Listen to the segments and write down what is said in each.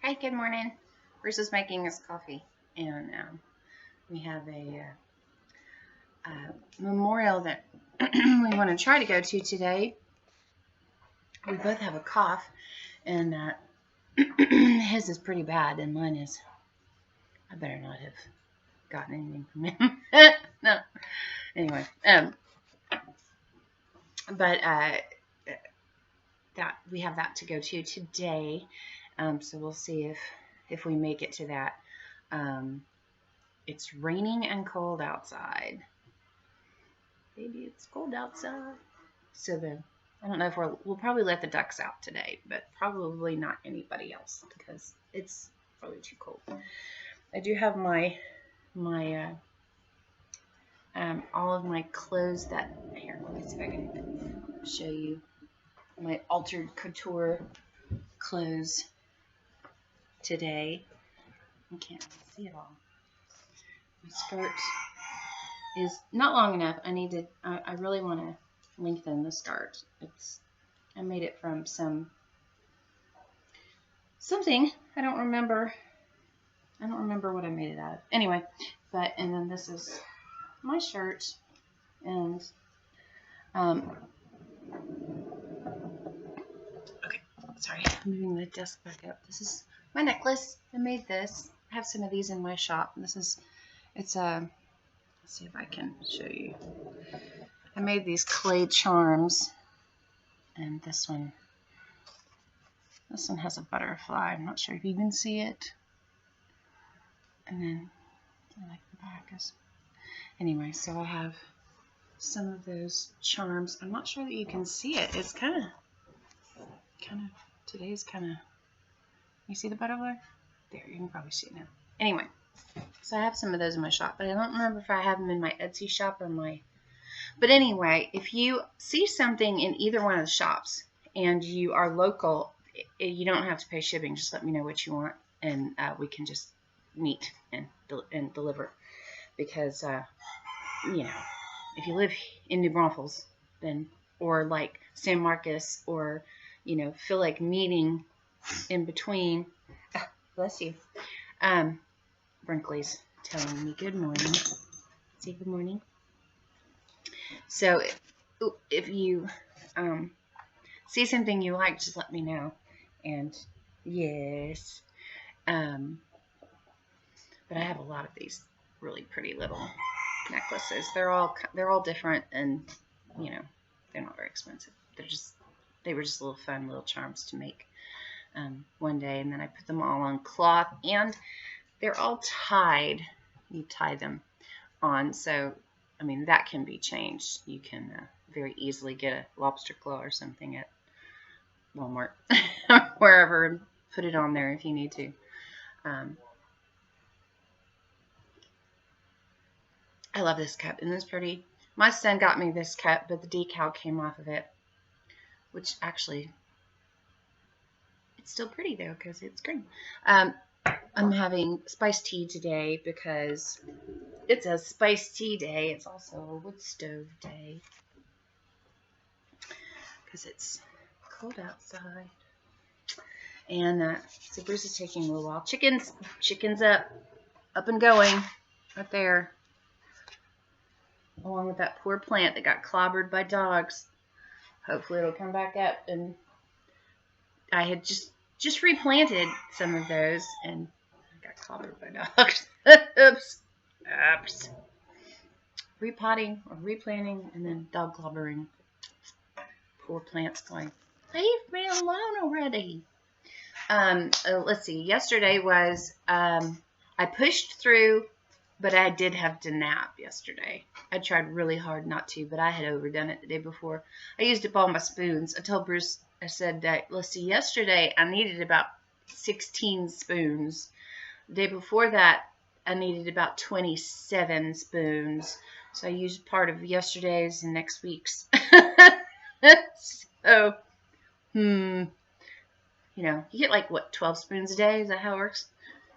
Hi, good morning. Bruce is making us coffee, and we have a memorial that we want to try to go to today. We both have a cough, and his is pretty bad, and mine is. I better not have gotten anything from him. No. Anyway, but that we have that to go to today, so we'll see if we make it to that. It's raining and cold outside. Baby, it's cold outside. So I don't know if we'll probably let the ducks out today, but probably not anybody else because it's probably too cold. I do have my all of my clothes that here. Let me see if I can show you my altered couture clothes today. I can't see it all. My skirt is not long enough. I really want to lengthen the skirt. I made it from something. I don't remember what I made it out of. Anyway, and then this is my shirt, and okay, sorry, I'm moving the desk back up. This is my necklace. I made this. I have some of these in my shop. Let's see if I can show you. I made these clay charms, and this one has a butterfly. I'm not sure if you can see it. And then I like the back is. Anyway, so I have some of those charms. I'm not sure that you can see it. It's kind of today's kind of. You see the butterfly? There, you can probably see it now. Anyway, so I have some of those in my shop, but I don't remember if I have them in my Etsy shop or my. But anyway, if you see something in either one of the shops and you are local, you don't have to pay shipping. Just let me know what you want, and we can just meet and deliver. Because if you live in New Braunfels, then or like San Marcos, or feel like meeting in between. Bless you. Brinkley's telling me good morning. Say good morning. So if you see something you like, just let me know. And yes, but I have a lot of these really pretty little necklaces. They're all different, and they're not very expensive. They were just little fun little charms to make one day, and then I put them all on cloth, and they're all tied. You tie them on, so I mean that can be changed. You can very easily get a lobster claw or something at Walmart or wherever and put it on there if you need to. I love this cup, and it's pretty. My son got me this cup, but the decal came off of it, which actually it's still pretty though because it's green. I'm having spiced tea today because it's a spiced tea day. It's also a wood stove day because it's cold outside. And so Bruce is taking a little while. Chickens up and going right there. Along with that poor plant that got clobbered by dogs. Hopefully it'll come back up. And I had just replanted some of those, and I got clobbered by dogs. Oops. Repotting or replanting, and then dog clobbering. Poor plants going, leave me alone already. Let's see. Yesterday was I pushed through. But I did have to nap yesterday. I tried really hard not to, but I had overdone it the day before. I used up all my spoons. I told Bruce, I said that, let's see, yesterday I needed about 16 spoons. The day before that, I needed about 27 spoons. So I used part of yesterday's and next week's. So, you get like, what, 12 spoons a day? Is that how it works?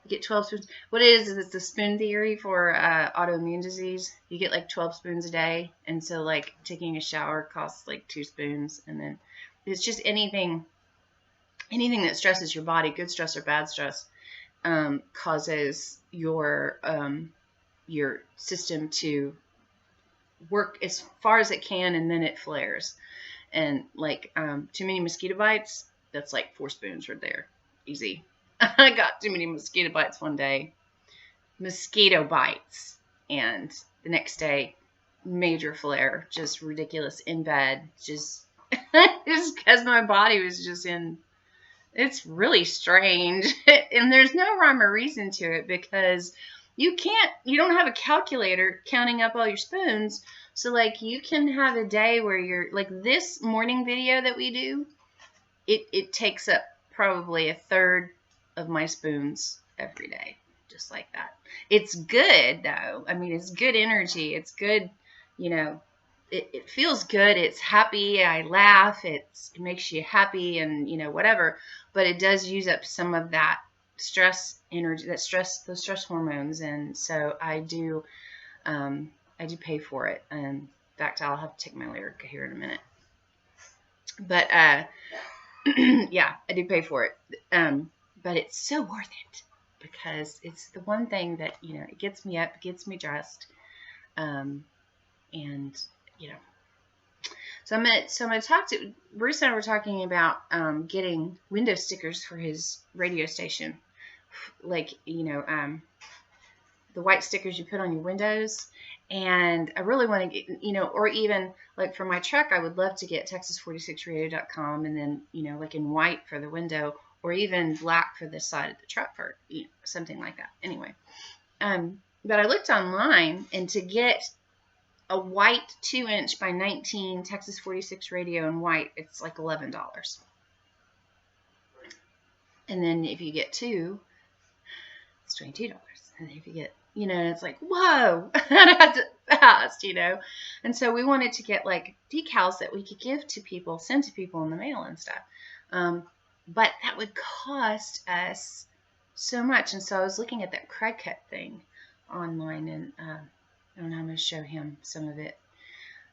You get 12 spoons. What it is it's the spoon theory for autoimmune disease. You get like 12 spoons a day. And so like taking a shower costs like 2 spoons. And then it's just anything anything that stresses your body, good stress or bad stress, causes your system to work as far as it can, and then it flares. And like too many mosquito bites, that's like 4 spoons right there. Easy. I got too many mosquito bites one day. Mosquito bites. And the next day, major flare. Just ridiculous in bed. Just because my body was just in. It's really strange. And there's no rhyme or reason to it, because you don't have a calculator counting up all your spoons. So like you can have a day where you're like this morning video that we do, it takes up probably 1/3 of my spoons every day, just like that. It's good though. I mean, it's good energy. It's good, it feels good. It's happy. I laugh. It makes you happy and, whatever, but it does use up some of that stress energy, those stress hormones. And so I do pay for it. In fact, I'll have to take my Lyrica here in a minute. But yeah, I do pay for it. But it's so worth it, because it's the one thing that, it gets me up, gets me dressed. And, so I'm gonna talk to Bruce and I were talking about getting window stickers for his radio station, like the white stickers you put on your windows. And I really want to get, or even like for my truck, I would love to get Texas46radio.com, and then like in white for the window, or even black for the side of the truck, for something like that. Anyway, but I looked online, and to get a white 2-inch by 19 Texas 46 radio in white, it's like $11. And then if you get 2, it's $22. And then if you get, it's like, whoa, that's fast, And so we wanted to get like decals that we could give to people, send to people in the mail and stuff. But that would cost us so much. And so I was looking at that Craig cut thing online, and I'm going to show him some of it.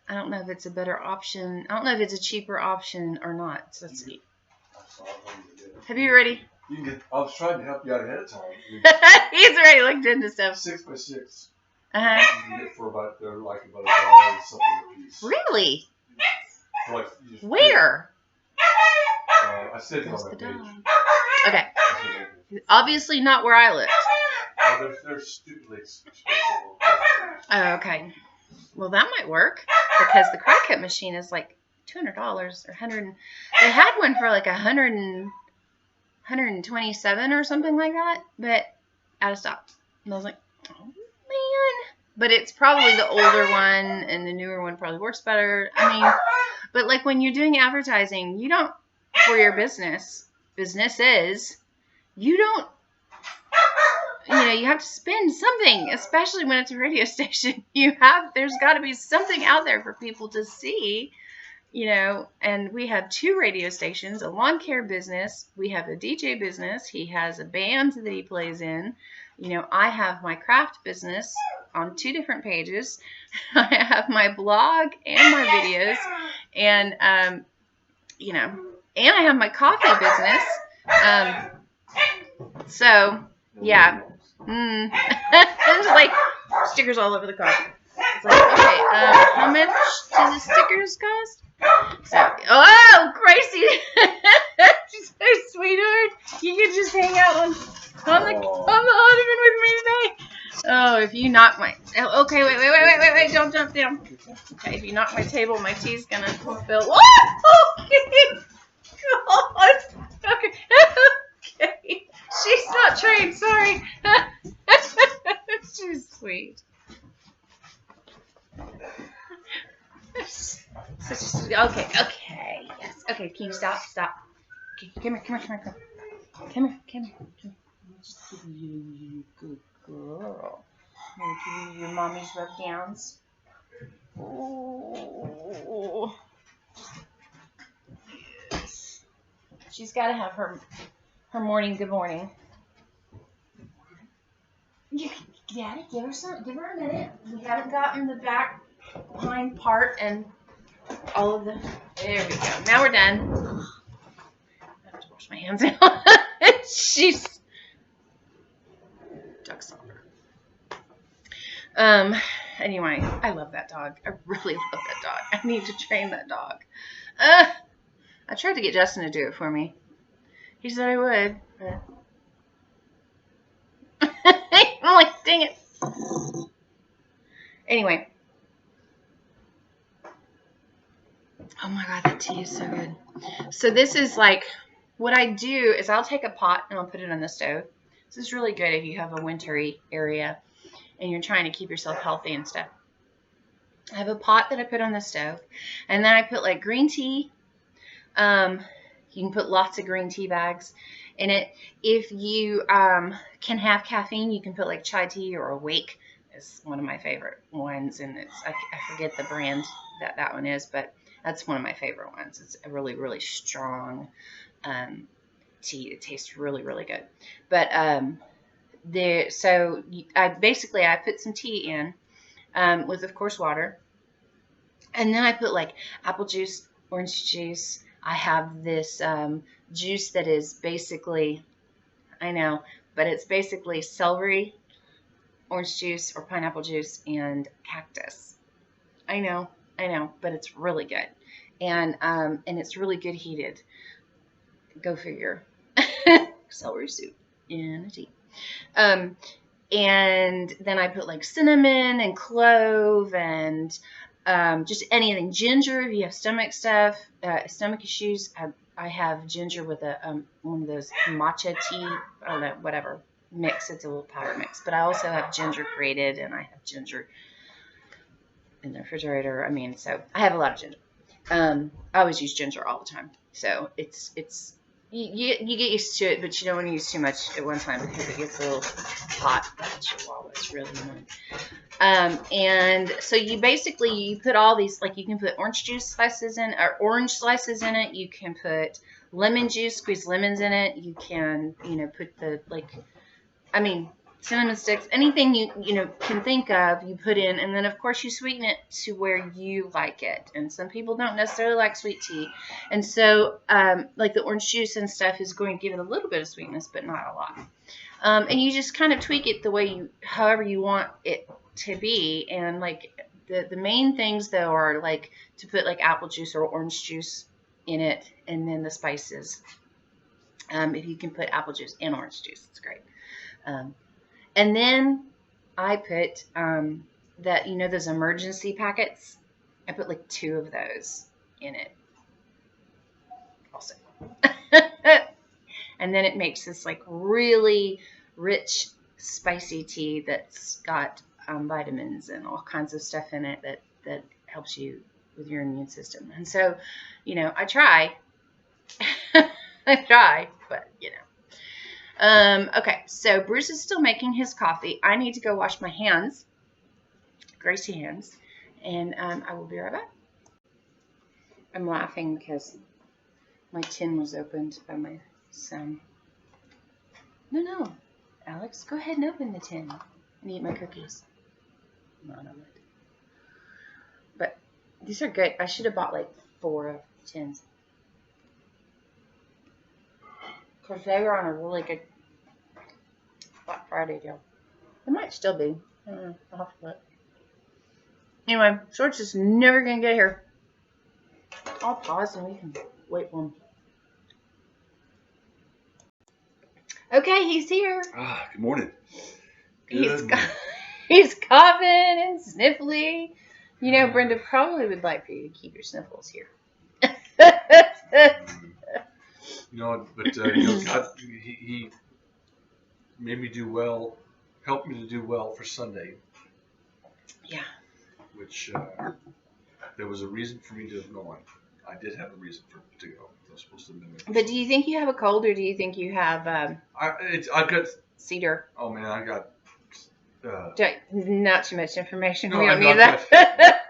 I don't know if it's a better option. I don't know if it's a cheaper option or not. So let's see. Have you ready? You can get. I was trying to help you out ahead of time. He's already looked into stuff. 6x6. Uh-huh. You can get for about $1 something a piece. Really? For like, where? I said it on the that dog. page. Okay. Obviously not where I looked. They're stupidly expensive. Oh, okay. Well, that might work, because the crack cut machine is like $200 or $100. They had one for like $127 or something like that, but out of stock. And I was like, oh man. But it's probably the older one, and the newer one probably works better. I mean, but like when you're doing advertising, you don't, for your businesses, you don't, you have to spend something, especially when it's a radio station. There's got to be something out there for people to see, and we have 2 radio stations, a lawn care business. We have a DJ business. He has a band that he plays in. I have my craft business on 2 different pages. I have my blog and my videos, and, and I have my coffee business. So, yeah. There's like stickers all over the coffee. It's like, okay, how much do the stickers cost? So, oh, Gracie, sweetheart, you can just hang out on the ottoman with me today. Oh, if you knock my, okay, wait, don't jump down. Okay, if you knock my table, my tea's gonna spill. Oh, okay. God. Okay. She's not trained, sorry. She's sweet. Okay, yes. Okay, can you stop? Okay, come here. Come here. Just give you good girl. I'm gonna give you your mommy's rub downs. Oh. Yes. She's gotta have her morning good morning. Daddy, give her a minute. We haven't gotten the behind part and all of the. There we go. Now we're done. I have to wash wash my hands out. She's duck somber. Anyway, I love that dog. I really love that dog. I need to train that dog. I tried to get Justin to do it for me. He said I would, but I'm like, dang it. Anyway. Oh my God, that tea is so good. So this is like, what I do is I'll take a pot and I'll put it on the stove. This is really good if you have a wintry area and you're trying to keep yourself healthy and stuff. I have a pot that I put on the stove, and then I put like green tea. You can put lots of green tea bags in it. If you can have caffeine, you can put like chai tea or awake. It's one of my favorite ones, and I forget the brand that one is, but that's one of my favorite ones. It's a really, really strong tea. It tastes really, really good. But I put some tea in with, of course, water, and then I put like apple juice, orange juice. I have this juice that is basically, I know, but it's basically celery, orange juice, or pineapple juice, and cactus. I know, but it's really good, and it's really good heated. Go figure. Celery soup in a tea. And then I put like cinnamon and clove and just anything. Ginger, if you have stomach issues. I have ginger with one of those matcha tea, I don't know, whatever mix. It's a little powder mix. But I also have ginger grated, and I have ginger in the refrigerator. So I have a lot of ginger. I always use ginger all the time. So it's you get used to it, but you don't want to use too much at one time because it gets a little hot. That chihuahua is really annoying. And so you put all these, like you can put orange juice slices in, or orange slices in it. You can put lemon juice, squeeze lemons in it. You can, put cinnamon sticks, anything you can think of, you put in, and then of course you sweeten it to where you like it. And some people don't necessarily like sweet tea, and so like the orange juice and stuff is going to give it a little bit of sweetness, but not a lot. And you just kind of tweak it the way however you want it to be. And like the main things though are like to put like apple juice or orange juice in it, and then the spices. If you can put apple juice and orange juice, it's great. And then I put those emergency packets. I put like 2 of those in it also. And then it makes this like really rich, spicy tea that's got vitamins and all kinds of stuff in it that helps you with your immune system. And so, I try. I try, but okay, so Bruce is still making his coffee. I need to go wash my hands, greasy hands, and I will be right back. I'm laughing because my tin was opened by my son. No, Alex, go ahead and open the tin and eat my cookies. Not on it. But these are good. I should have bought like 4 tins. Because they were on a really good Black Friday deal. They might still be. I don't know. I'll have to look. Anyway, Shorts is never going to get here. I'll pause and we can wait for him. Okay, he's here. Good morning. He's coughing and sniffly. Brenda probably would like for you to keep your sniffles here. God, he made me do well, helped me to do well for Sunday. Yeah. Which there was a reason for me to have gone. I did have a reason to go. I was supposed to have been there. But do you think you have a cold, or do you think you have I've got cedar? Oh man, I got. Not too much information. No, We don't need that.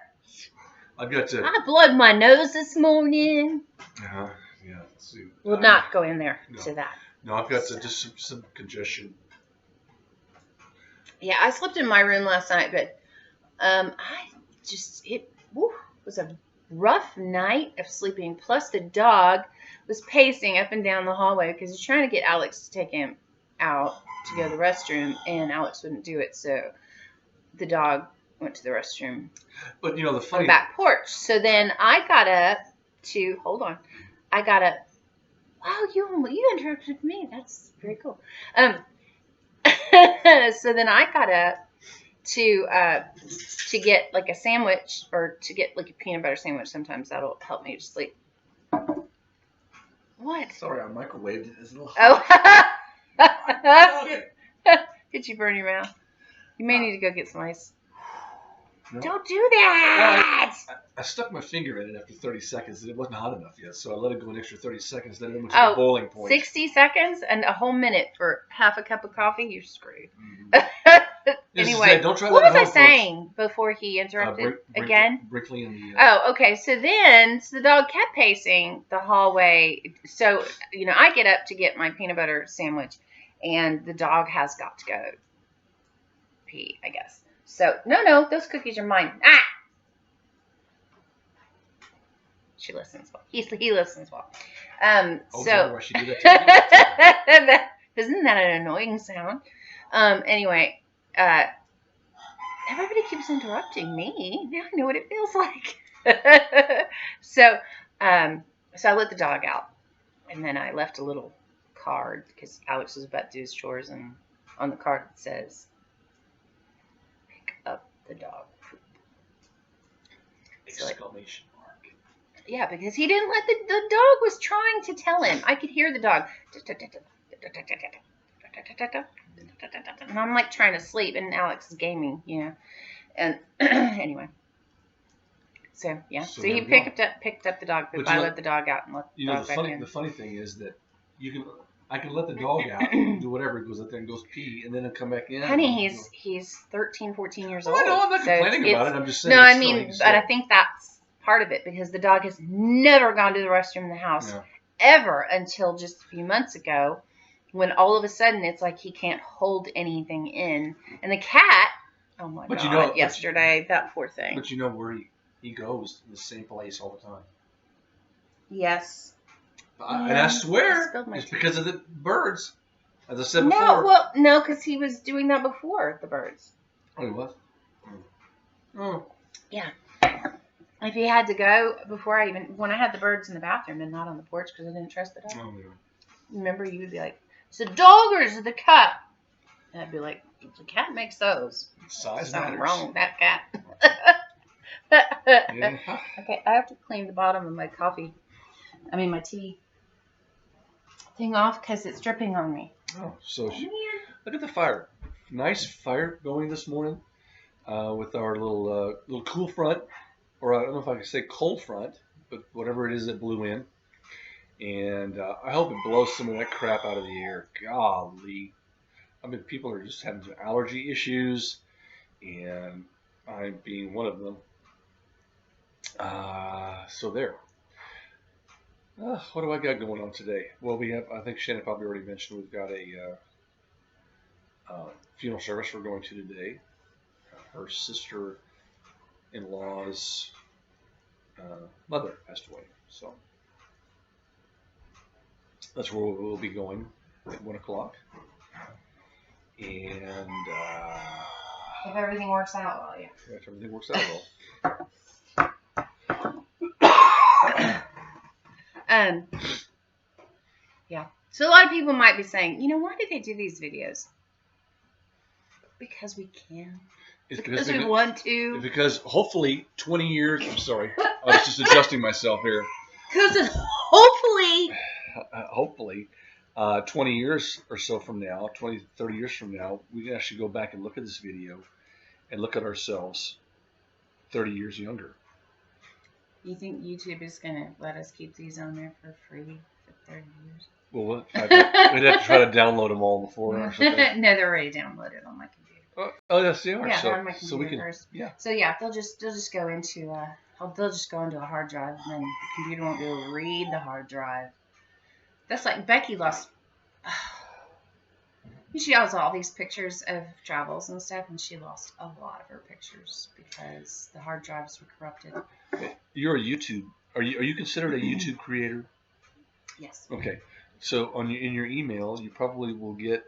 I've got to. I blowed my nose this morning. Yeah. See, we'll not go in there to that. No, I've got just some congestion. Yeah, I slept in my room last night, but it was a rough night of sleeping. Plus the dog was pacing up and down the hallway because he's trying to get Alex to take him out to go to the restroom, and Alex wouldn't do it, so the dog went to the restroom. But the on funny the back porch. So then I got up to I got up. Wow, you interrupted me. That's very cool. So then I got up to get like a sandwich, or to get like a peanut butter sandwich. Sometimes that'll help me to sleep. What? Sorry, I microwaved it. It's a little hot. Oh. Did you burn your mouth? You may need to go get some ice. No. Don't do that! Well, I stuck my finger in it after 30 seconds, and it wasn't hot enough yet, so I let it go an extra 30 seconds. Then it went to the boiling point. 60 seconds and a whole minute for half a cup of coffee? You're screwed. Mm-hmm. Anyway, don't try what was I saying before he interrupted again? Briefly in the... Oh, okay. So the dog kept pacing the hallway. So, I get up to get my peanut butter sandwich, and the dog has got to go pee, I guess. So, no, those cookies are mine. Ah! She listens well. He listens well. So, why she do that to you? Isn't that an annoying sound? Anyway, everybody keeps interrupting me. Now I know what it feels like. So I let the dog out, and then I left a little card because Alex was about to do his chores, and on the card it says, "Pick up the dog poop." Exclamation mark. Yeah, because he didn't let the dog was trying to tell him. I could hear the dog. And I'm like trying to sleep, and Alex is gaming, And anyway. So yeah. So he picked up the dog poop. I let the dog out and let the dog back in. The funny thing is that I can let the dog out and do whatever. It goes out there and goes pee, and then it'll come back in. Honey, he's 13, 14 years old. I know, I'm not complaining about it. I'm just saying. No, I mean, but I think that's part of it, because the dog has never gone to the restroom in the house ever until just a few months ago, when all of a sudden it's like he can't hold anything in. And the cat, oh my God, yesterday, that poor thing. But you know where he goes, in the same place all the time. Yes. And I swear it's because of the birds, as I said before. No, because he was doing that before the birds. Oh, he was? Oh. Yeah. If he had to go before when I had the birds in the bathroom and not on the porch because I didn't trust the dog. Oh, yeah. Remember, you would be like, "Is the dog or is it the cat?" And I'd be like, "The cat makes those." Size Something matters. wrong with that cat. Yeah. Okay, I have to clean the bottom of my my tea thing off because it's dripping on me. Oh, so look at the fire. Nice fire going this morning with our little cool front. Or I don't know if I can say cold front, but whatever it is that blew in. And I hope it blows some of that crap out of the air. Golly. I mean, people are just having some allergy issues, and I'm being one of them. So there. What do I got going on today? Well, I think Shannon probably already mentioned, we've got a funeral service we're going to today. Her sister-in-law's mother passed away, so that's where we'll be going at 1 o'clock. And if everything works out well, yeah. If everything works out well. Yeah. So a lot of people might be saying, why do they do these videos? Because we can. Because we want to. Because hopefully 20 years... I'm sorry. I was just adjusting myself here. Because hopefully... Hopefully, 20 years or so from now, 20, 30 years from now, we can actually go back and look at this video and look at ourselves 30 years younger. You think YouTube is going to let us keep these on there for free for 30 years? Well, we'd have to try to download them all before or something. No, they're already downloaded on my computer. Oh, yes, they are. Yeah, so, they're on my computer so we can, first. Yeah. So yeah, they'll just go into a hard drive, and then the computer won't be able to read the hard drive. That's like Becky lost. She has all these pictures of travels and stuff, and she lost a lot of her pictures because the hard drives were corrupted. You're a YouTube. Are you considered a YouTube creator? Yes. Okay. So in your email, you probably will get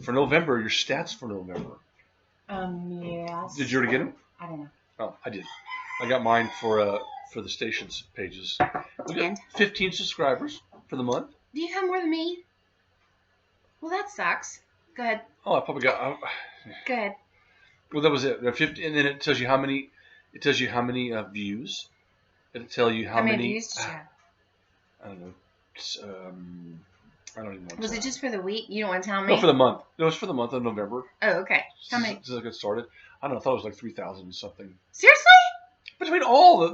for November, your stats for November. Yes. Did you already get them? I don't know. Oh, I did. I got mine for the station's pages. We got 15 subscribers for the month. Do you have more than me? Well, that sucks. Go ahead. Oh, I probably got. Go ahead. Well, that was it. 50, and then it tells you how many. It tells you how many views. It'll tell you how many views did you have? I don't know. I don't even want to. Was it just for the week? You don't want to tell me? No, for the month. It was for the month of November. Oh, okay. How many? Since I got started, I don't know. I thought it was like 3,000 something. Seriously? Between all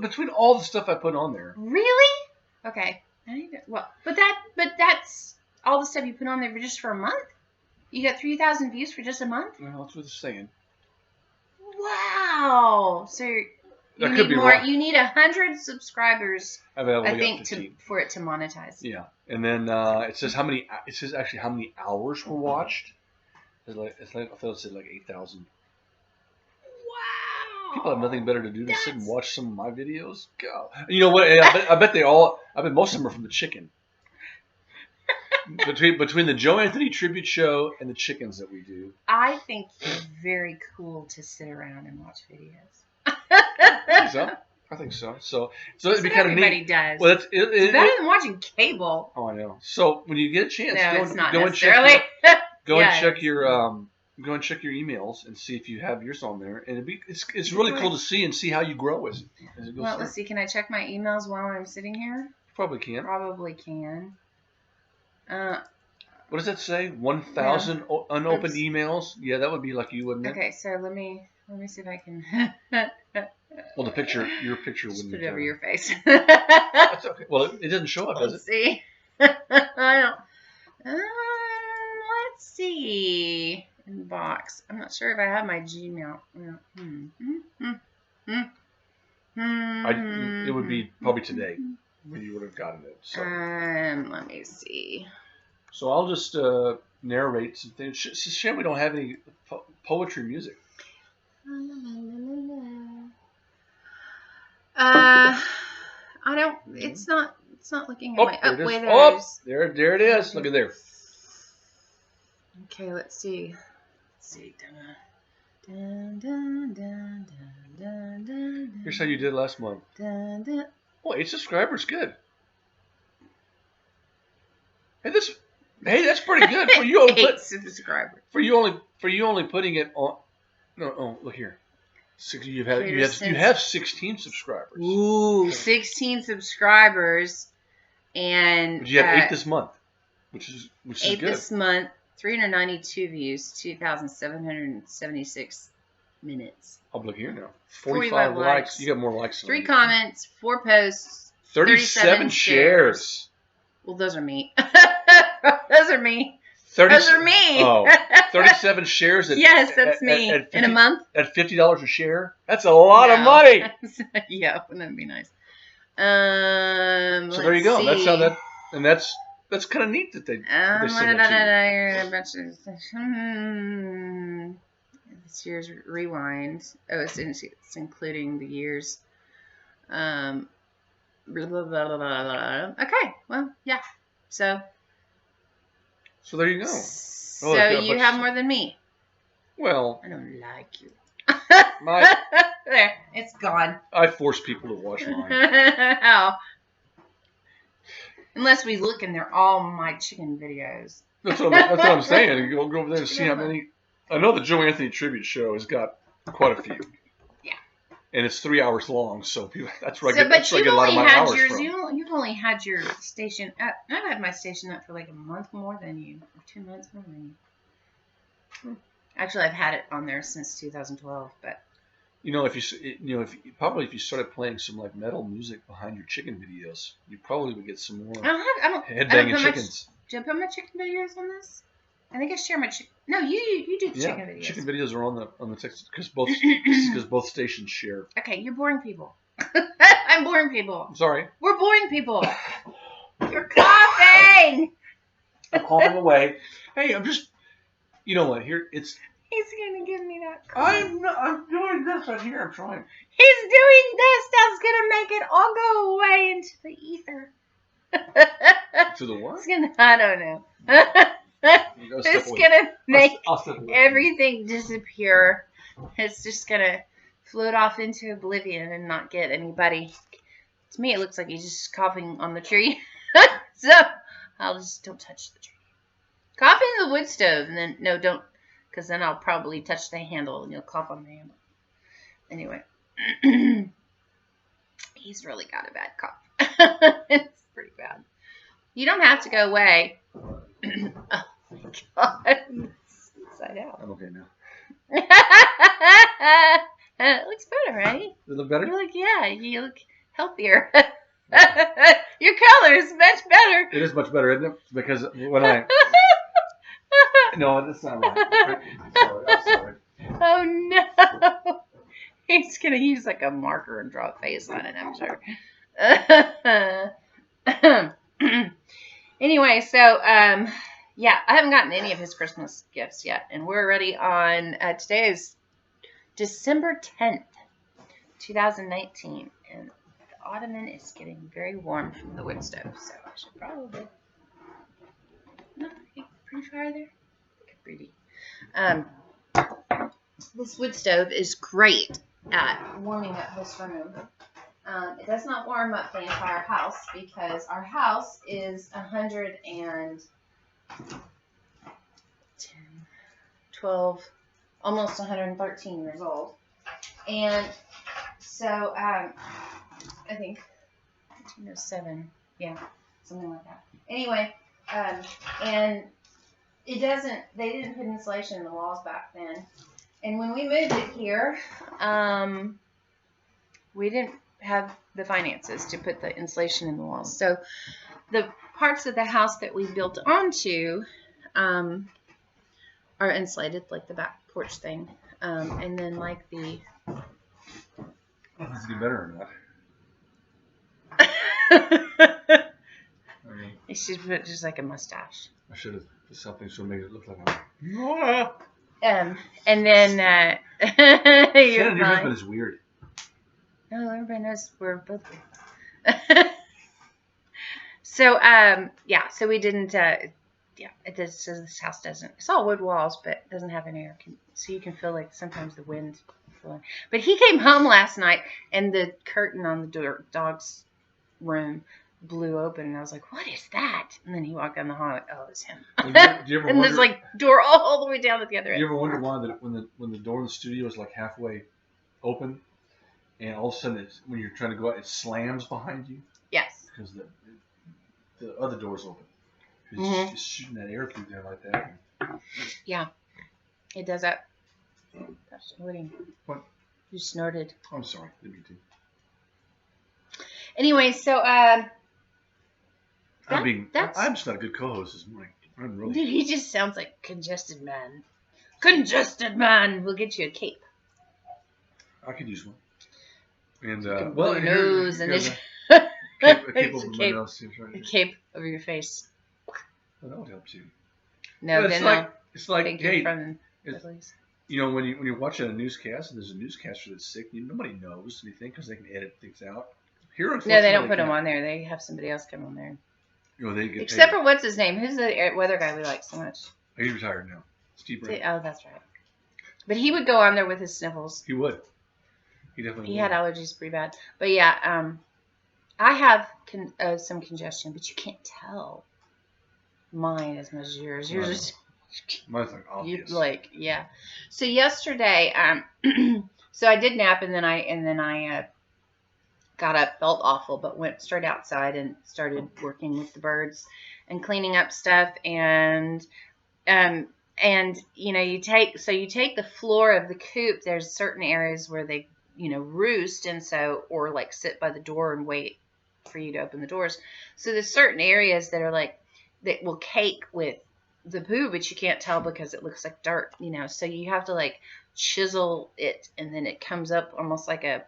the stuff I put on there. Really? Okay. I need to, well, but that's all the stuff you put on there just for a month. You got 3,000 views for just a month? Well, that's what it's saying. Wow. So you need more. Wrong. You need 100 subscribers. I think for it to monetize. Yeah, and then it says how many. It says actually how many hours were watched. I thought it said like 8,000. Wow. People have nothing better to do than sit and watch some of my videos. God. You know what? I bet they all. I bet most of them are from the chicken. Between the Joe Anthony tribute show and the chickens that we do. I think you're very cool to sit around and watch videos. I think so. So it'd be kind of neat. Everybody does. Well, it's better than watching cable. Oh, I know. So when you get a chance, go and check your emails and see if you have yours on there. And it's really cool to see how you grow as it goes through. Let's see. Can I check my emails while I'm sitting here? Probably can. Probably can. What does that say? 1,000 unopened emails? Yeah, that would be like you, wouldn't it? Okay, so let me see if I can. Well, your picture wouldn't. Put it over your face. That's okay. Well, it doesn't show up, does it? Let's see. I don't. Let's see. Inbox. I'm not sure if I have my Gmail. It would be probably today when you would have gotten it. So. Let me see. So I'll just narrate some things. Shame we don't have any poetry music. I don't. It's not looking at my. There it is. Look at there. Okay, let's see. Here's how you did last month. Oh, 8 subscribers, good. Hey, that's pretty good for you. 8 subscribers. For you only putting it on. No, look here. You have 16 subscribers. Ooh, 16 subscribers, and but you have 8 this month, which is 8 good. this month. 392 views, 2,776 minutes. I'll look here now. 45 likes. You got more likes. 3 comments, 4 posts, 37 shares. Well, those are me. Those are me. Those are me. Oh, 37 shares. Yes, that's me. In a month? At $50 a share? That's a lot of money. Yeah, wouldn't that be nice? So there you go. See. That's how that, and that's kind of neat that they send it to you. This year's rewind. Oh, it's including the years. Blah, blah, blah, blah, blah. Okay, well, yeah. So there you go. So you have more than me. Well, I don't like you. There, it's gone. I force people to watch mine. How? Unless we look and they're all my chicken videos. That's what I'm saying. Go over there and see how many. I know the Joe Anthony tribute show has got quite a few. Yeah. And it's 3 hours long, so that's where I get a lot of my hours from. You've only had your station up. I've had my station up for like a month more than you, or 2 months more than you. Actually, I've had it on there since 2012, but. If you started playing some like metal music behind your chicken videos, you probably would get some more headbanging chickens. Do I put my chicken videos on this? I think I share my chicken. No, you do the chicken videos. Chicken videos are on the text because both stations share. Okay, you're boring people. I'm boring people. I'm sorry. We're boring people. You're coughing. I'm coughing away. Hey, I'm just. You know what? Here it's. He's gonna give me that. I'm doing this right here. I'm trying. He's doing this. That's gonna make it all go away into the ether. To the what? I don't know. It's gonna make everything disappear. It's just gonna float off into oblivion and not get anybody. To me, it looks like he's just coughing on the tree. So I'll just don't touch the tree. Cough into the wood stove, and then no, don't, because then I'll probably touch the handle and you'll cough on the handle. Anyway, he's really got a bad cough. It's pretty bad. You don't have to go away. Oh my God. Inside out. I'm okay now. It looks better, right? Does it look better? You look healthier. Your color is much better. It is much better, isn't it? Because when I... No, that's not right. I'm sorry. Oh, no. He's going to use like a marker and draw a face on it, I'm sure. Anyway, so, yeah, I haven't gotten any of his Christmas gifts yet. And we're already on, today is December 10th, 2019. And the ottoman is getting very warm from the wood stove. So I should probably... No, pretty far there. Pretty. This wood stove is great at warming up this room. It does not warm up the entire house because our house is 12, almost 113 years old. And so I think 1907, yeah, something like that. Anyway, and they didn't put insulation in the walls back then. And when we moved it here, we didn't have the finances to put the insulation in the walls. So the parts of the house that we built onto are insulated, like the back porch thing. And then like the... Does it get better or not? You should put just like a mustache. I should have put something so make it look like I'm... And then... Shannon, your husband is weird. No, everybody knows we're both weird. So, yeah, so we didn't... yeah, it does. So this house doesn't... It's all wood walls, but it doesn't have an air. So you can feel like sometimes the wind blowing. But he came home last night, and the curtain on the dog's room blew open, and I was like, "What is that?" And then he walked down the hall, like, "Oh, it's him." Do you ever and there's like door all the way down at the other end. Do you ever wonder why that when the door in the studio is like halfway open, and all of a sudden when you're trying to go out, it slams behind you? Yes. Because the other door's open. It's just shooting that air through there like that. Yeah, it does that. That's snorting. What? You snorted. I'm sorry, didn't mean to. Anyway, so I'm just not a good co-host this morning. I'm really. Dude, he just sounds like congested man. Congested man. We'll get you a cape. I could use one. And well, your nose and this. A cape over my nose too. A cape over your face. Well, that would help too. No, but then it's like hey, from you know, when you're watching a newscast and there's a newscaster that's sick, nobody knows anything because they can edit things out. Here, no, they don't put them on there. They have somebody else come on there. You know, they get except for what's his name? Who's the weather guy we like so much? He's retired now. Steve Brown. Oh, that's right. But he would go on there with his sniffles. He would. He definitely. He had allergies pretty bad. But yeah, I have some congestion, but you can't tell mine as much as yours. Yours is. Mine's like obvious. Yeah. So yesterday, so I did nap and then I got up, felt awful, but went straight outside and started working with the birds and cleaning up stuff. And you know, you take the floor of the coop. There's certain areas where they, you know, roost, and so, or like sit by the door and wait for you to open the doors. So there's certain areas that are like, that will cake with the poo, but you can't tell because it looks like dirt, you know, so you have to like chisel it, and then it comes up almost like a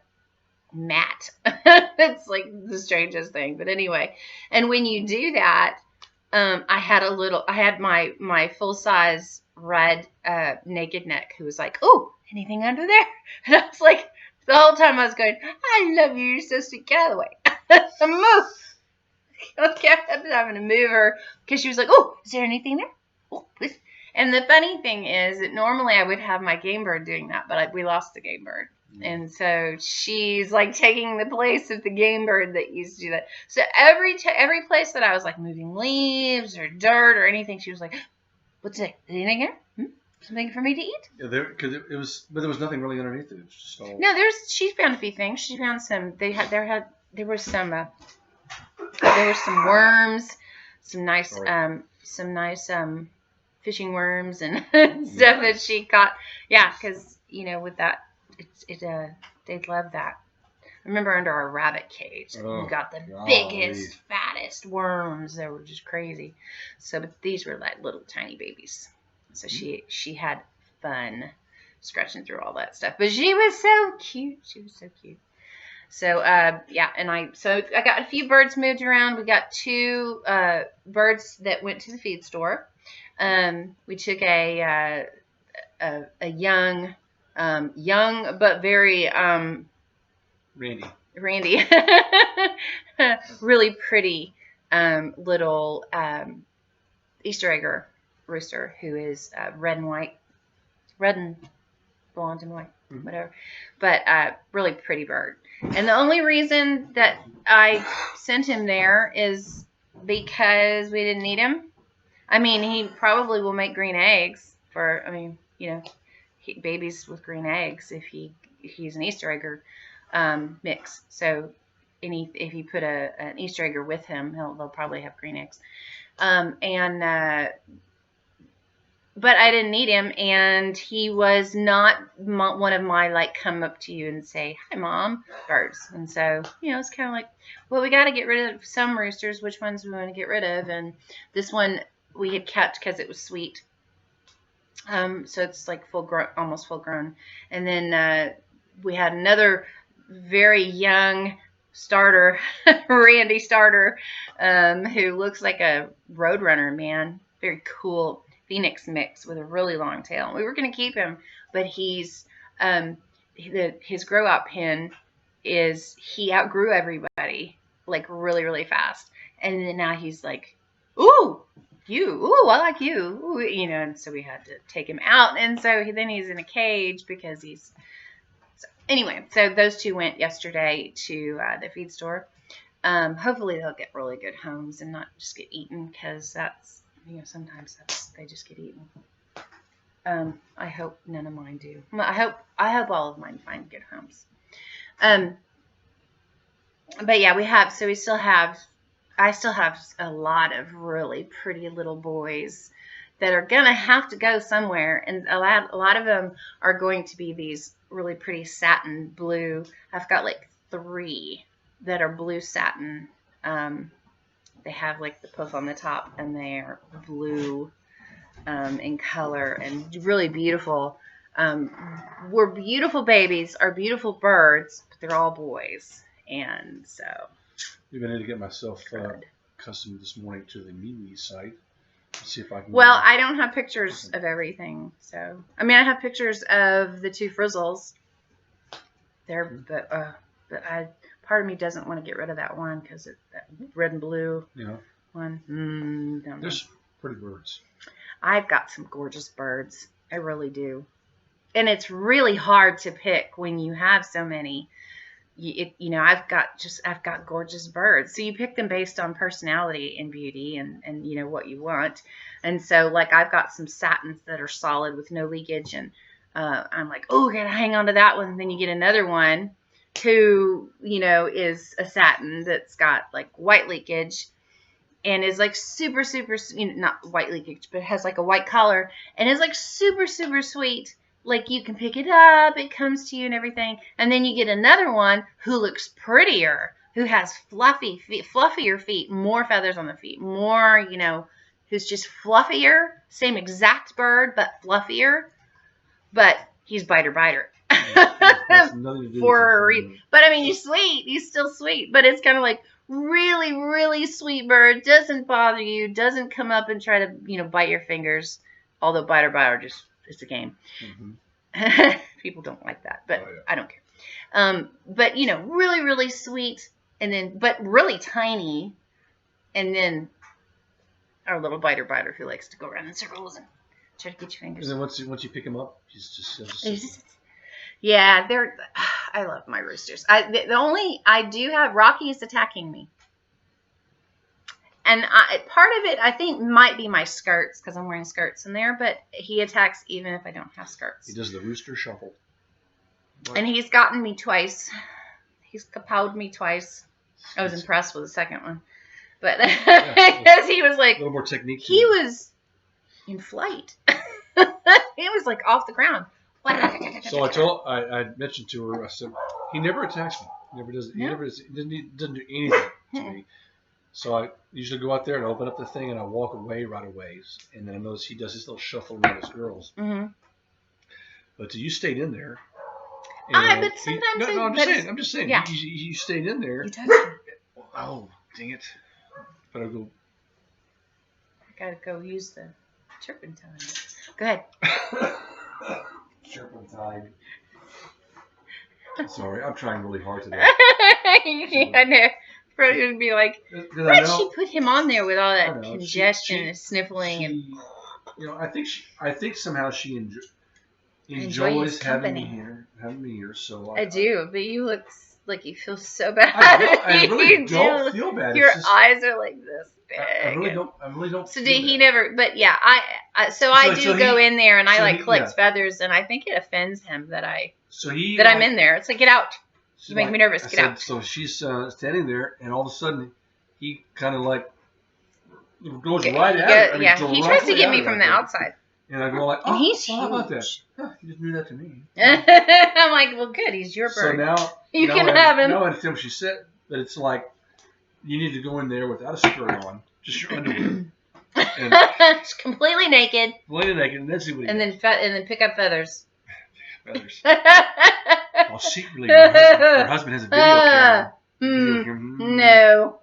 mat. It's like the strangest thing, but anyway. And when you do that, I had my full-size red naked neck who was like, "Oh, anything under there?" And I was like, the whole time I was going, "I love you, you're so sweet, get out of the way." Move. kept having to move her because she was like, oh, is there anything there? Oh, and the funny thing is that normally I would have my game bird doing that, but we lost the game bird. And so she's like taking the place of the game bird that used to do that. So every place that I was like moving leaves or dirt or anything, she was like, what's it? Anything here? Something for me to eat? Yeah, but there was nothing really underneath it. It was just all. No, she found a few things. She found some. There were some worms, some nice fishing worms and stuff that she caught. Yeah, because with that, they love that. I remember under our rabbit cage, we got the biggest, fattest worms. They were just crazy. So, but these were like little tiny babies. So she had fun scratching through all that stuff. But she was so cute. So yeah, and I got a few birds moved around. We got 2 birds that went to the feed store. We took a young but very Randy, really pretty little Easter egger rooster who is red and blonde and white, whatever, but really pretty bird. And the only reason that I sent him there is because we didn't need him. I mean, he probably will make green eggs babies with green eggs if he's an Easter egger mix. So if you put an Easter egger with him, they'll probably have green eggs. But I didn't need him, and he was not one of my like come up to you and say hi mom birds. And so it's kind of like, well, we got to get rid of some roosters. Which ones we want to get rid of? And this one we had kept because it was sweet. So it's like almost full grown. And then we had another very young starter, Randy starter, who looks like a roadrunner, man. Very cool Phoenix mix with a really long tail. We were going to keep him, but his grow out pen he outgrew everybody like really, really fast. And then now he's like, ooh, I like you. Ooh, and so we had to take him out. And so then he's in a cage because so those 2 went yesterday to the feed store. Hopefully they'll get really good homes and not just get eaten, because that's, sometimes they just get eaten. I hope none of mine do. I hope all of mine find good homes. But yeah, I still have a lot of really pretty little boys that are going to have to go somewhere. And a lot of them are going to be these really pretty satin blue. I've got like 3 that are blue satin. They have like the puff on the top, and they are blue in color and really beautiful. We're beautiful babies, are beautiful birds, but they're all boys. And so maybe I need to get myself accustomed this morning to the MeWe site. See if I can. Well, I don't have pictures of everything, so I have pictures of the 2 frizzles. But part of me doesn't want to get rid of that one because that red and blue one. There's pretty birds. I've got some gorgeous birds. I really do, and it's really hard to pick when you have so many. I've got gorgeous birds. So you pick them based on personality and beauty and what you want. And so like I've got some satins that are solid with no leakage, and I'm like, oh, gotta hang on to that one. And then you get another one who is a satin that's got like white leakage and is like super, super, not white leakage, but has like a white collar and is like super, super sweet. Like you can pick it up, it comes to you and everything. And then you get another one who looks prettier, who has fluffier feet, more feathers on the feet, more, who's just fluffier, same exact bird, but fluffier. But he's biter. For a reason. But he's sweet. He's still sweet. But it's kind of like really, really sweet bird. Doesn't bother you. Doesn't come up and try to, bite your fingers. Although biter just, it's a game. Mm-hmm. People don't like that, but I don't care. But really, really sweet, and then but really tiny, And then our little biter who likes to go around in circles and try to get your fingers. And then once you pick him up, he's just yeah, I love my roosters. I do have Rocky's attacking me. And part of it, I think, might be my skirts because I'm wearing skirts in there. But he attacks even if I don't have skirts. He does the rooster shuffle. And he's gotten me twice. He's kapowed me twice. I was impressed with the second one. But because he was like... A little more technique. He was in flight. He was like off the ground. So I mentioned to her, I said, he never attacks me. He never does. No. He doesn't do anything to me. So I usually go out there and open up the thing and I walk away right away. And then I notice he does his little shuffle around his girls. Mm-hmm. But you stayed in there. But sometimes I'm just saying. Yeah. You stayed in there. You touched him. Oh, dang it! But I go. I gotta go use the turpentine. Go ahead. Turpentine. Sorry, I'm trying really hard today. I know. Freddie would be like, why did she put him on there with all that congestion and sniffling and? You know, I think somehow she enjoys having me here. So I do, but you look like you feel so bad. I really don't feel bad. Your eyes are like this big. I really don't. So did he never? But yeah, I do go in there and I collect feathers, and I think it offends him that I'm in there. It's like, get out. You make me nervous. Get out. So she's standing there, and all of a sudden, he kind of like goes right at her. Yeah, he tries to get me from the outside. And I go like, and he's huge. How about that? Huh, he just knew that to me. I'm like, well, good. He's your bird. So now you can have him. Now I understand what she said, but it's like you need to go in there without a skirt on, just your underwear, and just completely naked. Completely naked, and then see what he does. And then pick up feathers. Feathers. Well, secretly, her husband has a video camera.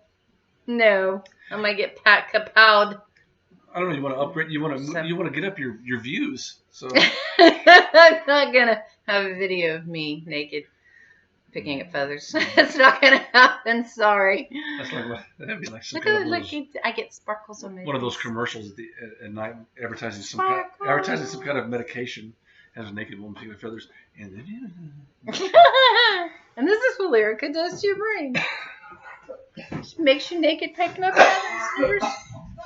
No. I might get kapowed. I don't know. You want to upgrade? You want to get up your views. So I'm not gonna have a video of me naked picking up feathers. It's not gonna happen. Sorry. That'd be like some I get sparkles on my one of those commercials at night advertising some kind of medication. Has a naked woman picking up feathers, and then and this is what Lyrica does to your brain. She makes you naked picking up feathers.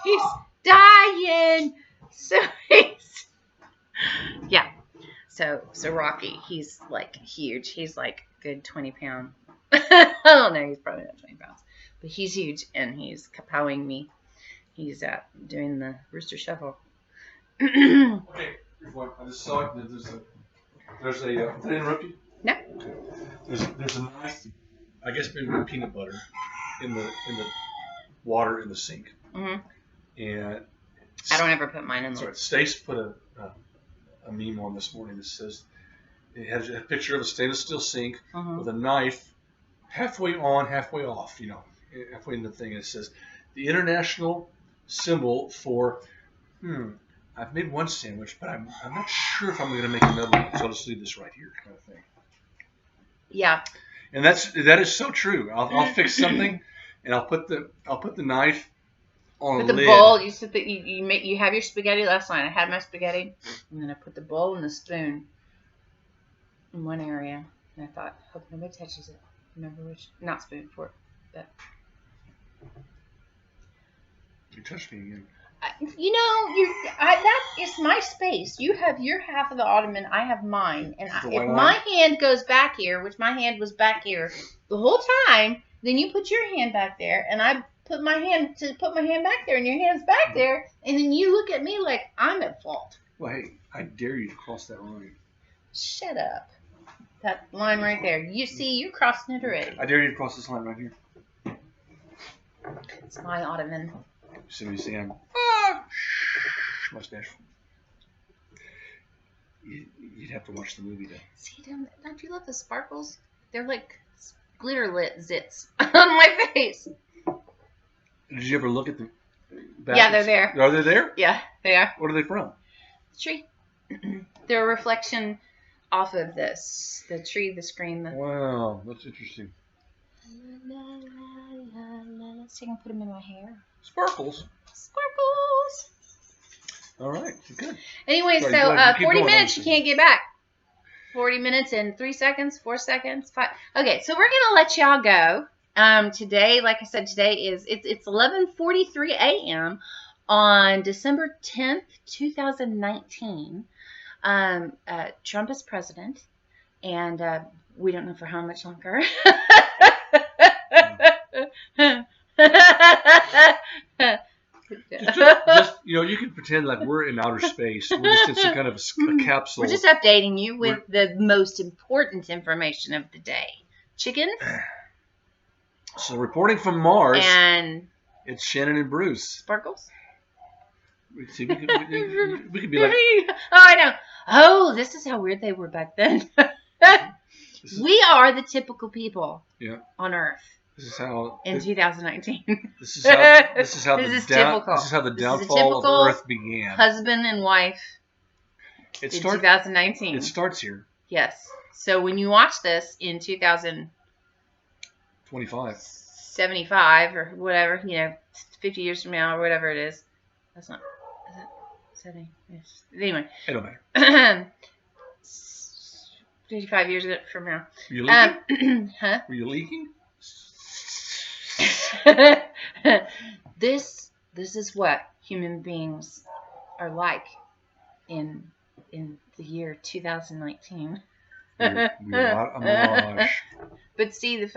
He's dying. So So Rocky, he's like huge. He's like a good 20 pounds. I don't know. He's probably not 20 pounds, but he's huge and he's kapowing me. He's doing the rooster shuffle. Okay. I just saw it. There's a. Did I interrupt you? No. There's a nice, I guess maybe peanut butter in the water in the sink. Mm-hmm. And I don't ever put mine in there. Sorry, Stace put a meme on this morning that says it has a picture of a stainless steel sink with a knife halfway on, halfway off. You know, halfway in the thing. And it says the international symbol for I've made one sandwich, but I'm not sure if I'm going to make another one, so I'll just leave this right here, kind of thing. Yeah. And that is so true. I'll fix something, and I'll put the knife on the lid. bowl. You have your spaghetti last night. I had my spaghetti, and then I put the bowl and the spoon in one area, and I thought, hope nobody touches it. Remember which? Not spoon, fork, but. You touched me again. That is my space. You have your half of the ottoman. I have mine. And if my hand goes back here, which my hand was back here the whole time, then you put your hand back there, and I put my hand back there, and your hand's back there, and then you look at me like I'm at fault. Well, hey, I dare you to cross that line. Shut up. That line right there. You see, you're crossing it already. I dare you to cross this line right here. It's my ottoman. So you see, I'm mustache. You'd have to watch the movie then. See, don't you love the sparkles? They're like glitter lit zits on my face. Did you ever look at the baskets? Yeah, they're there. Are they there? Yeah, they are. What are they from? The tree. They're a reflection off of the tree, the screen. Wow, that's interesting. let's take and put them in my hair. Sparkles. Sparkles. All right, good. Anyway, Sorry, so go ahead. You keep 40 going, minutes, you can't get back. 40 minutes and 3 seconds, 4 seconds, 5. Okay, so we're gonna let y'all go. Today, like I said, today is it's 11:43 a.m. on December 10th, 2019. Trump is president, and we don't know for how much longer. Just you can pretend like we're in outer space. We're just in some kind of a capsule. We're just updating you with the most important information of the day. Chickens. So reporting from Mars, and it's Shannon and Bruce. Sparkles. See, we could be like, oh, I know. Oh, this is how weird they were back then. We are the typical people on Earth. This is how in 2019. This is how the downfall of Earth began. Husband and wife. In 2019. It starts here. Yes. So when you watch this in 2025, 75 or whatever, 50 years from now or whatever it is. That's not. Is that 70? Yes. Anyway. It don't matter. 55 years from now. Were you leaking? Huh? Were you leaking? This is what human beings are like in the year 2019. We're not a mirage. But see, the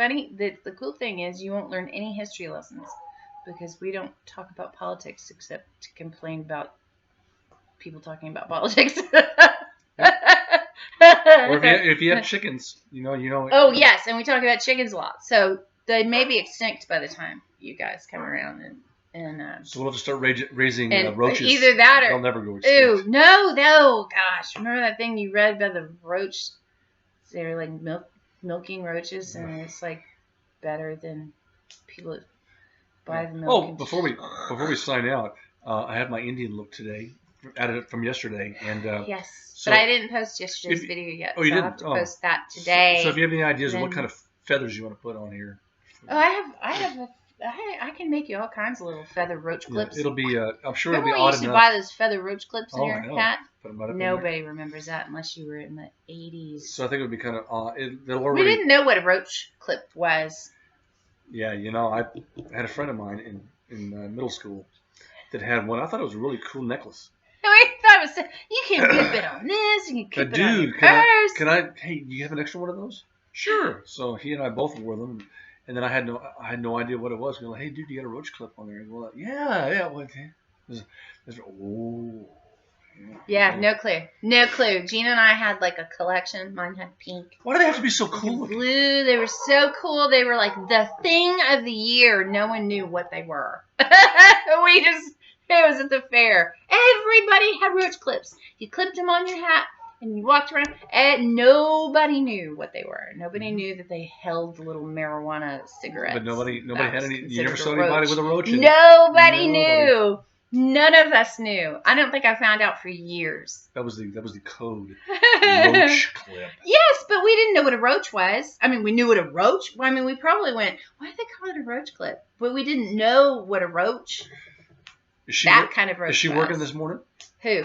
cool thing is you won't learn any history lessons because we don't talk about politics except to complain about people talking about politics. Or if you have chickens, you know. Oh yes, and we talk about chickens a lot. So they may be extinct by the time you guys come around and so we'll have to start raising and roaches. Either that or they'll never go extinct. Ew, no, gosh! Remember that thing you read about the roach? They were like milking roaches, and it's like better than people that buy the milk. Oh, before we sign out, I had my Indian look today. Added it from yesterday, and yes, so, but I didn't post yesterday's video yet. Oh, you didn't? I'll have to post that today. So if you have any ideas of what kind of feathers you want to put on here? Oh, I can make you all kinds of little feather roach clips. It'll be. I'm sure Remember it'll be when odd you used enough. to buy those feather roach clips in your hat? Nobody remembers that unless you were in the 80s. So I think it would be kind of. We didn't know what a roach clip was. Yeah, I had a friend of mine in middle school that had one. I thought it was a really cool necklace. I thought it was. You can clip it on this. You can clip it on your purse. Can I? Hey, do you have an extra one of those? Sure. So he and I both wore them, and then I had no idea what it was. We're like, hey, dude, you got a roach clip on there? And we're like, yeah. What? Oh. Yeah, no clue. Gina and I had like a collection. Mine had pink. Why do they have to be so cool? Blue. They were so cool. They were like the thing of the year. No one knew what they were. It was at the fair. Everybody had roach clips. You clipped them on your hat and you walked around and nobody knew what they were. Nobody knew that they held little marijuana cigarettes. But nobody had any. You never saw anybody with a roach in it. Nobody knew. None of us knew. I don't think I found out for years. That was the code. Roach clip. Yes, but we didn't know what a roach was. I mean, we knew what a roach. I mean, we probably went, why did they call it a roach clip? But we didn't know what a roach. Kind of roach. Is she working this morning? Who?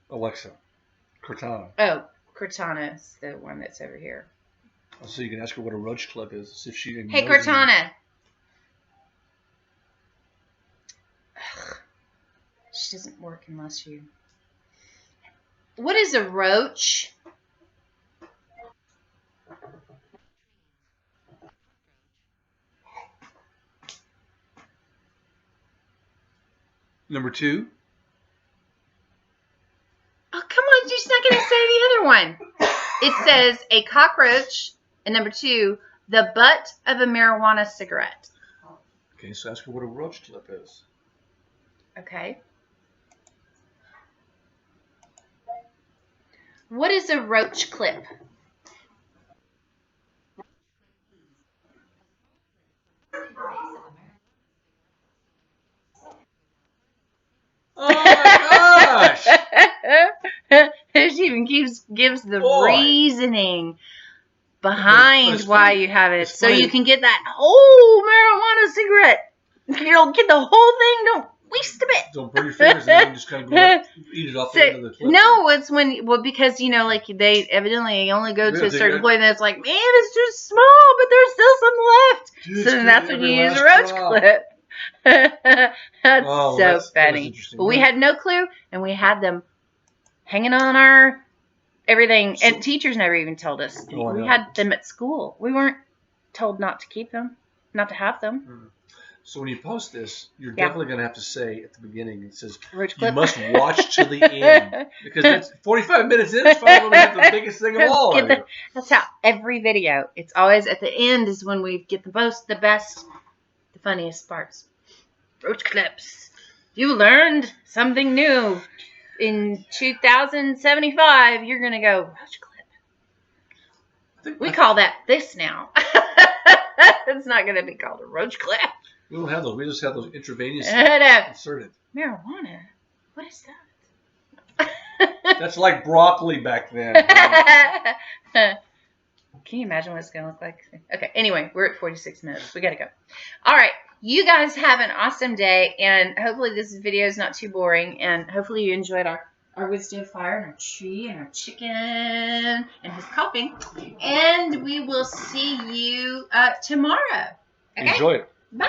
Alexa. Cortana. Oh, Cortana is the one that's over here. So you can ask her what a roach clip is. See if she. Hey, Cortana. She doesn't work unless you. What is a roach? Number 2. Oh, come on. You're just not going to say the other one. It says a cockroach. And number 2, the butt of a marijuana cigarette. Okay, so ask her what a roach clip is. Okay. What is a roach clip? Oh my gosh! She even gives the reasoning behind why you have it, so you can get that whole marijuana cigarette. You don't get the whole thing. Don't waste a bit. Don't burn your fingers and then just kind of go eat it off the end of the clip. No, it's because like they evidently only go to a certain point, and it's like, man, it's too small, but there's still some left. Dude, so then that's when you use a roach clip. That's so funny. But we had no clue, and we had them hanging on our everything, and teachers never even told us. We had them at school. We weren't told not to keep them, not to have them. Mm-hmm. So when you post this, you're definitely going to have to say at the beginning, it says, roach clip. You must watch to the end. Because it's 45 minutes in, it's probably going to have the biggest thing of all. That's how every video, it's always at the end is when we get the best, the funniest parts. Roach clips. You learned something new. In 2075, you're going to go, roach clip. We call that this now. It's not going to be called a roach clip. We don't have those. We just have those intravenous inserted. Marijuana? What is that? That's like broccoli back then. Can you imagine what it's going to look like? Okay, anyway, we're at 46 minutes. We got to go. All right. You guys have an awesome day, and hopefully this video is not too boring, and hopefully you enjoyed our wisdom fire and our tree and our chicken and his coughing. And we will see you tomorrow. Okay? Enjoy it. Bye.